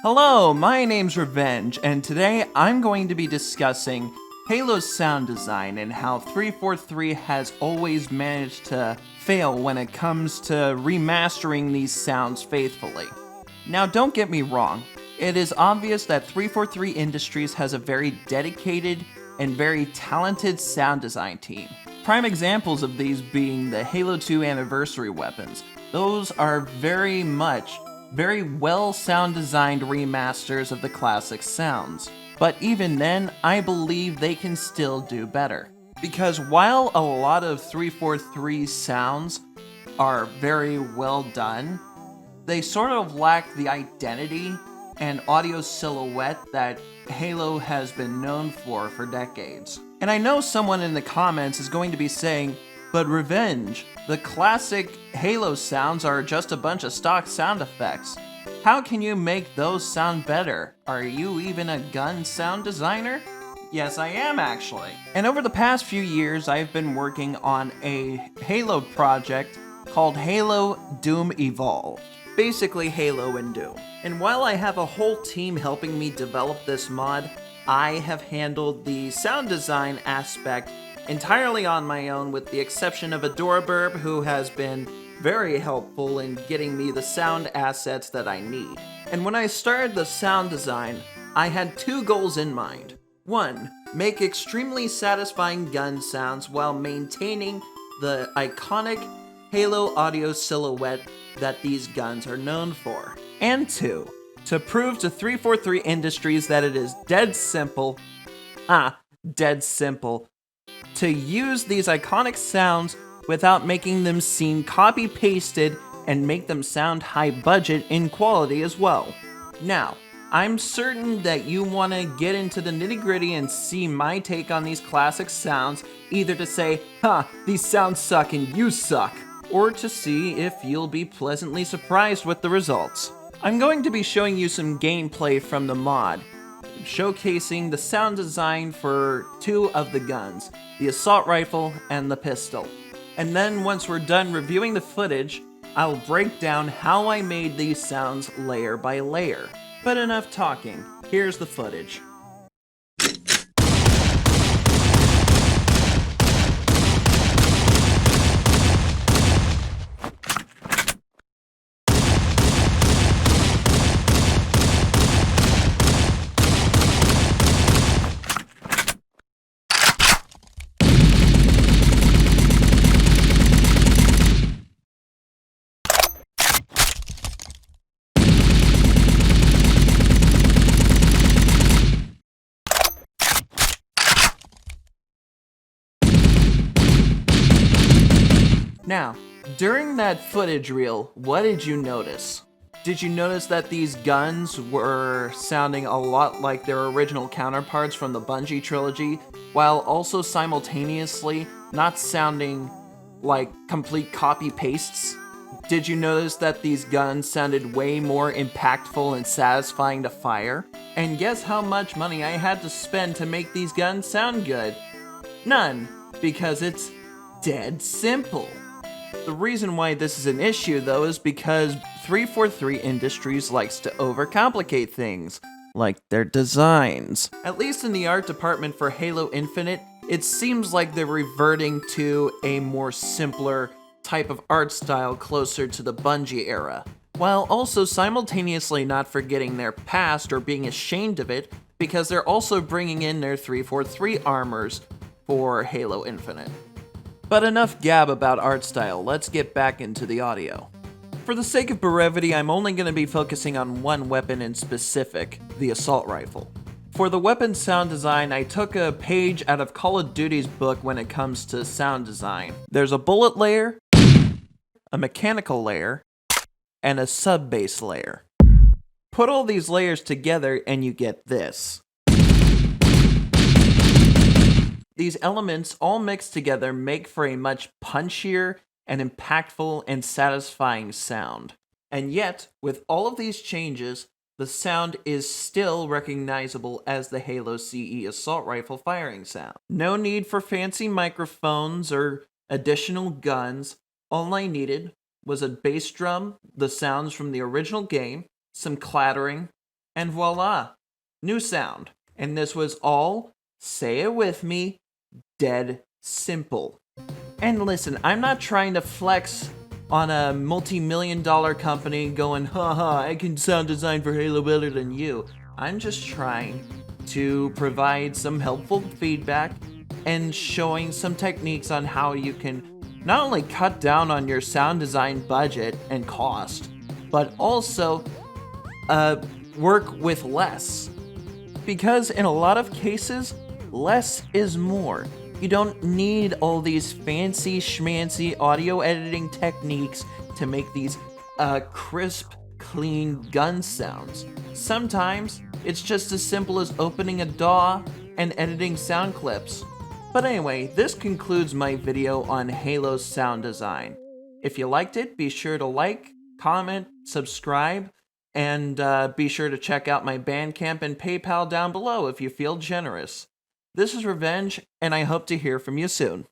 Hello, my name's Revenge, and today I'm going to be discussing Halo's sound design and how 343 has always managed to fail when it comes to remastering these sounds faithfully. Now, don't get me wrong, it is obvious that 343 Industries has a very dedicated and very talented sound design team. Prime examples of these being the Halo 2 anniversary weapons. Those are very well sound designed remasters of the classic sounds. But even then, I believe they can still do better. Because while a lot of 343 sounds are very well done, they sort of lack the identity and audio silhouette that Halo has been known for decades. And I know someone in the comments is going to be saying, but Revenge, the classic Halo sounds are just a bunch of stock sound effects. How can you make those sound better? Are you even a gun sound designer? Yes, I am actually. And over the past few years, I've been working on a Halo project called Halo Doom Evolved. Basically Halo and Doom. And while I have a whole team helping me develop this mod, I have handled the sound design aspect entirely on my own, with the exception of Adoraburb, who has been very helpful in getting me the sound assets that I need. And when I started the sound design, I had two goals in mind. One, make extremely satisfying gun sounds while maintaining the iconic Halo audio silhouette that these guns are known for. And two, to prove to 343 Industries that it is dead simple to use these iconic sounds without making them seem copy-pasted and make them sound high budget in quality as well. Now, I'm certain that you want to get into the nitty-gritty and see my take on these classic sounds, either to say, these sounds suck and you suck, or to see if you'll be pleasantly surprised with the results. I'm going to be showing you some gameplay from the mod, showcasing the sound design for two of the guns, the assault rifle and the pistol. And then once we're done reviewing the footage, I'll break down how I made these sounds layer by layer. But enough talking, here's the footage. Now, during that footage reel, what did you notice? Did you notice that these guns were sounding a lot like their original counterparts from the Bungie trilogy, while also simultaneously not sounding like complete copy-pastes? Did you notice that these guns sounded way more impactful and satisfying to fire? And guess how much money I had to spend to make these guns sound good? None, because it's dead simple. The reason why this is an issue, though, is because 343 Industries likes to overcomplicate things, like their designs. At least in the art department for Halo Infinite, it seems like they're reverting to a more simpler type of art style closer to the Bungie era, while also simultaneously not forgetting their past or being ashamed of it, because they're also bringing in their 343 armors for Halo Infinite. But enough gab about art style, let's get back into the audio. For the sake of brevity, I'm only going to be focusing on one weapon in specific, the assault rifle. For the weapon sound design, I took a page out of Call of Duty's book when it comes to sound design. There's a bullet layer, a mechanical layer, and a sub-bass layer. Put all these layers together and you get this. These elements all mixed together make for a much punchier and impactful and satisfying sound. And yet, with all of these changes, the sound is still recognizable as the Halo CE assault rifle firing sound. No need for fancy microphones or additional guns. All I needed was a bass drum, the sounds from the original game, some clattering, And voila, new sound. And this was all, say it with me, dead simple. And listen, I'm not trying to flex on a multi-million-dollar company going, haha, I can sound design for Halo better than you. I'm just trying to provide some helpful feedback and showing some techniques on how you can not only cut down on your sound design budget and cost, but also work with less. Because in a lot of cases, less is more. You don't need all these fancy schmancy audio editing techniques to make these crisp, clean gun sounds. Sometimes it's just as simple as opening a DAW and editing sound clips. But anyway, this concludes my video on Halo's sound design. If you liked it, be sure to like, comment, subscribe, and be sure to check out my Bandcamp and PayPal down below if you feel generous. This is Revenge, and I hope to hear from you soon.